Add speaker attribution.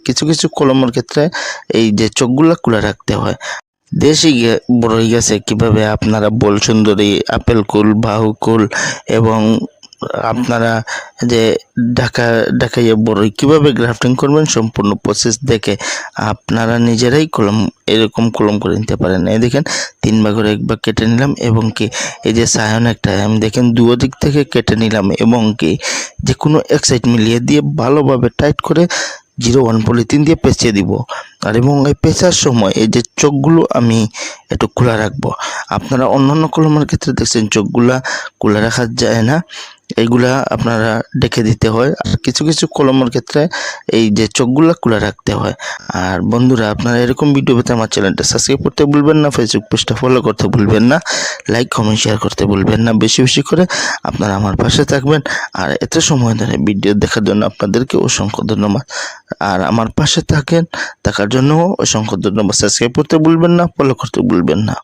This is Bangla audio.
Speaker 1: কিছু কিছু কলমের ক্ষেত্রে এই যে চোখগুলা খোলা রাখতে হয়। দেশি বড়ই গাছে কিভাবে আপনারা বল সুন্দরী, আপেল কুল, বাহু কুল এবং আপনারা যে ঢাকাইয়া বড়ই কিভাবে গ্রাফটিং করবেন সম্পূর্ণ প্রসেস দেখে আপনারা নিজেরাই এরকম কলম করে নিতে পারেন। এই দেখেন 3 ভাগের 1 ভাগ কেটে নিলাম এবং কি এই যে সায়ন একটা আমি দেখেন দুই দিক থেকে কেটে নিলাম এবং কি যে কোনো এক সাইড মিলিয়ে দিয়ে ভালোভাবে টাইট করে 01 পলিথিন দিয়ে পেঁচিয়ে দিব। আর এবং এই পেঁচার সময় এই যে চোখগুলো আমি একটু খোলা রাখবো। আপনারা অন্যান্য কলমের ক্ষেত্রে দেখছেন চোখগুলা খোলা রাখা যায় না, এইগুলা আপনারা ডেকে দিতে হয়। আর কিছু কিছু কলমের ক্ষেত্রে এই যে চোখগুলা খোলা রাখতে হয়। আর বন্ধুরা আপনারা এরকম ভিডিও পেতে আমার চ্যানেলটা সাবস্ক্রাইব করতে ভুলবেন না, ফেসবুক পেজটা ফলো করতে ভুলবেন না, লাইক কমেন্ট শেয়ার করতে ভুলবেন না। বেশি বেশি করে আপনারা আমার পাশে থাকবেন। আর এত সময় ধরে ভিডিও দেখার জন্য আপনাদেরকে অসংখ্য ধন্যবাদ। আর আমার পাশে থাকার জন্য অসংখ্য ধন্যবাদ। সাবস্ক্রাইব করতে ভুলবেন না, ফলো করতে ভুলবেন না।